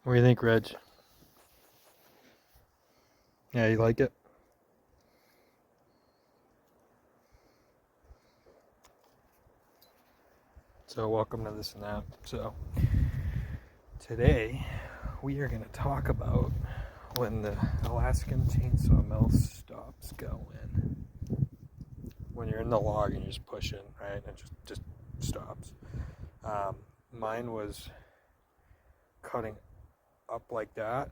What do you think, Reg? Yeah, you like it? So welcome to this and that. So today we are going to talk about when the Alaskan chainsaw mill stops going. When you're in the log and you're just pushing, right? And it just stops. Mine was cutting up like that.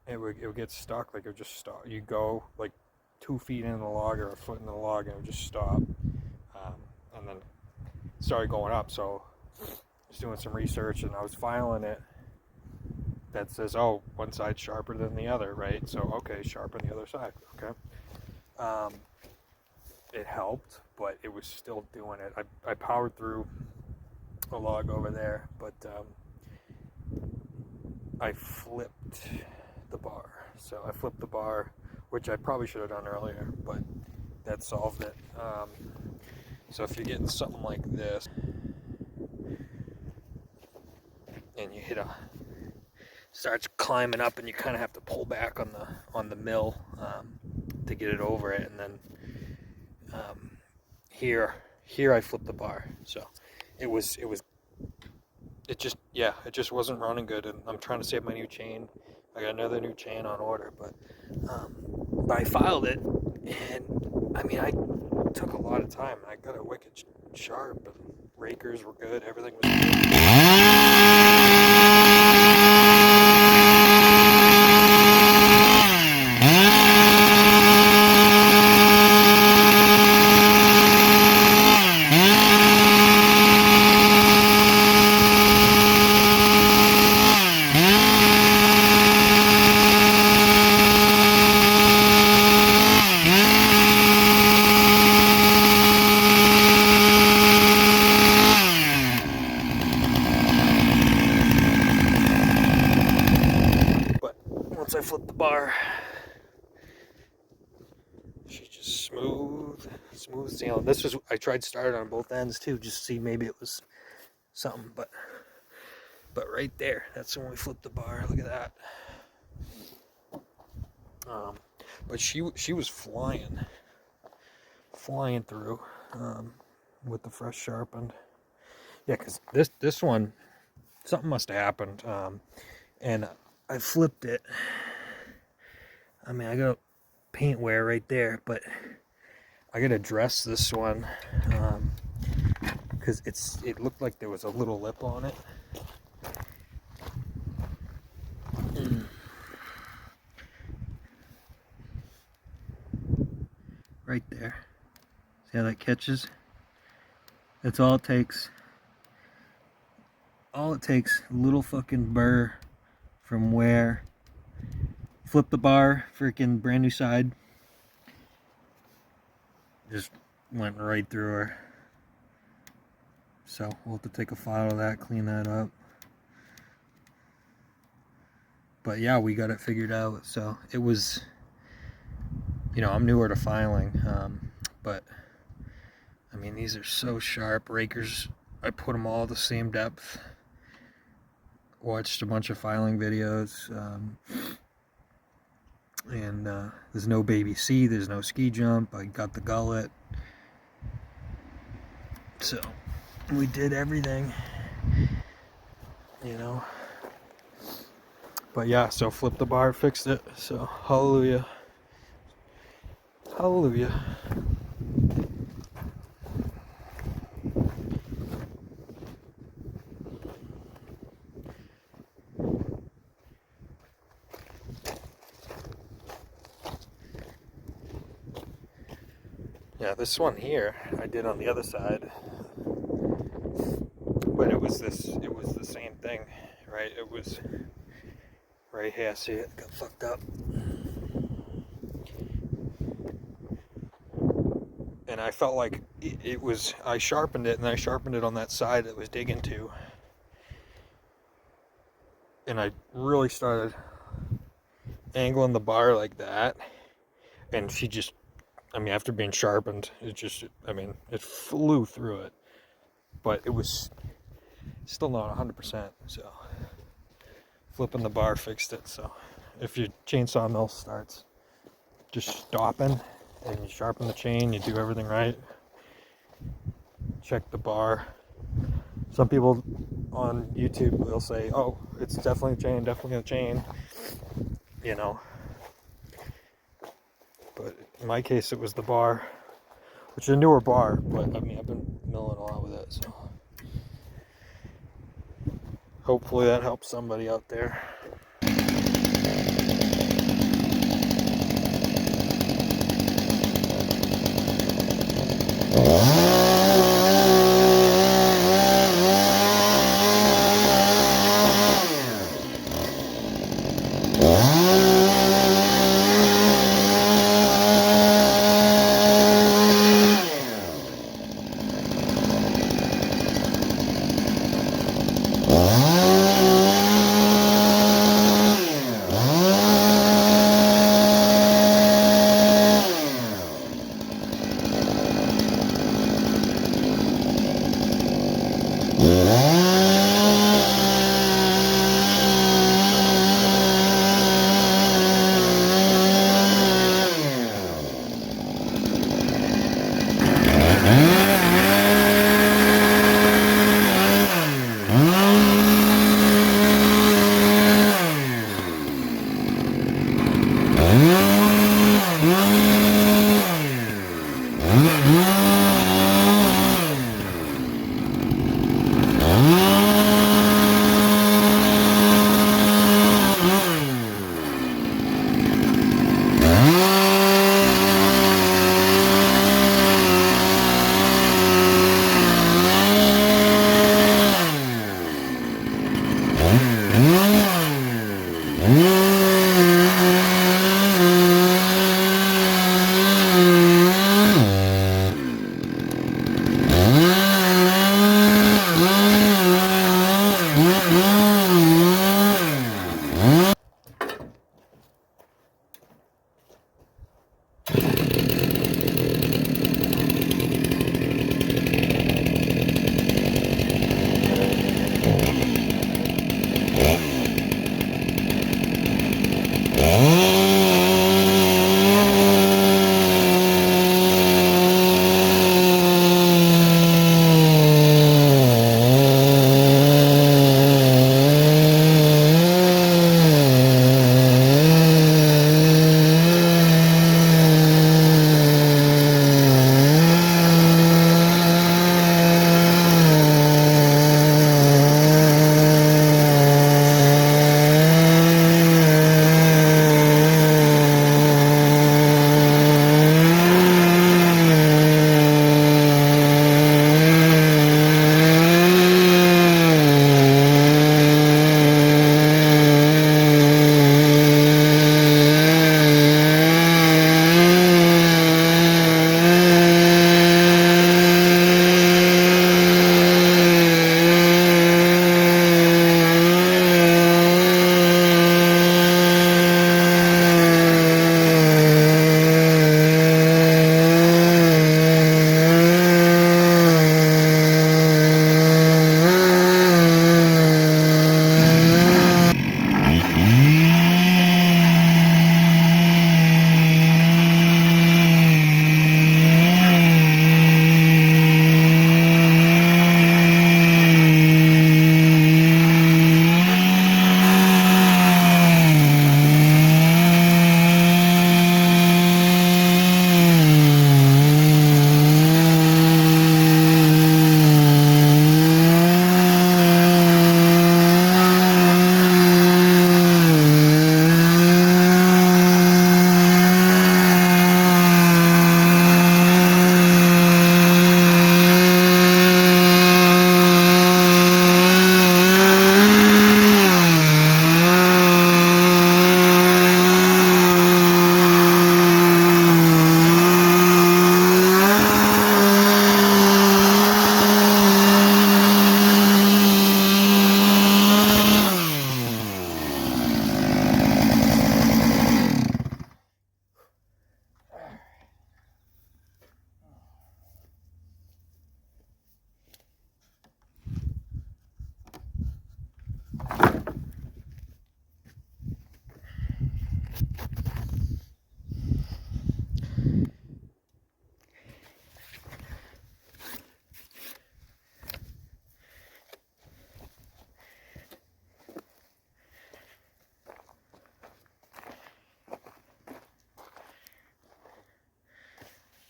It would get stuck, like it would just stop. You go like 2 feet in the log or a foot in the log and it would just stop. And then started going up. So I was doing some research and I was filing it that says, oh, one side's sharper than the other, right? So okay, sharpen the other side. Okay. It helped, but it was still doing it. I powered through a log over there, but I flipped the bar. So I flipped the bar, which I probably should have done earlier, but that solved it. So if you're getting something like this and you starts climbing up and you kind of have to pull back on the mill to get it over it, and then here I flipped the bar, so it just wasn't running good, and I'm trying to save my new chain. I got another new chain on order, but I filed it, and I mean I took a lot of time. I got it wicked sharp, and rakers were good, everything was good. Once I flipped the bar, she's just smooth sailing. This was, I tried to start it on both ends too, just to see maybe it was something, but right there, that's when we flipped the bar. Look at that. But she was flying through with the fresh sharpened. Yeah, because this one, something must have happened, and I flipped it. I mean, I got paint wear right there, but I gotta dress this one because it looked like there was a little lip on it. Right there. See how that catches? That's all it takes. All it takes, a little fucking burr from where. Flip the bar, freaking brand new side. Just went right through her. So we'll have to take a file of that, clean that up. But yeah, we got it figured out. So it was, I'm newer to filing, but I mean, these are so sharp. Rakers, I put them all the same depth. Watched a bunch of filing videos, and there's no baby C, there's no ski jump. I got the gullet, so we did everything, but yeah, so flipped the bar, fixed it, so hallelujah. Yeah, this one here I did on the other side, but it was the same thing, right? It was right here. See, it got fucked up, and I felt like it was. I sharpened it, and I sharpened it on that side it was digging to, and I really started angling the bar like that, and she just, I mean, after being sharpened, it flew through it, but it was still not 100%, so flipping the bar fixed it. So if your chainsaw mill starts just stopping and you sharpen the chain, you do everything right, check the bar. Some people on YouTube will say, oh, it's definitely a chain, you know. But in my case, it was the bar, which is a newer bar, but I mean, I've been milling a lot with it, so hopefully that helps somebody out there.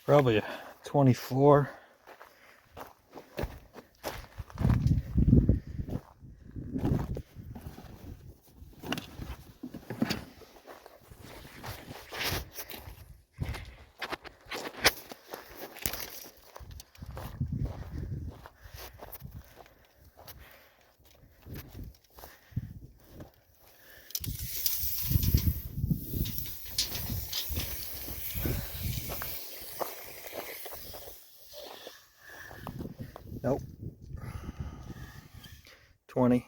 Probably a 24. Nope. 20.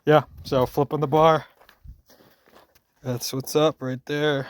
Yeah, so flipping the bar. That's what's up right there.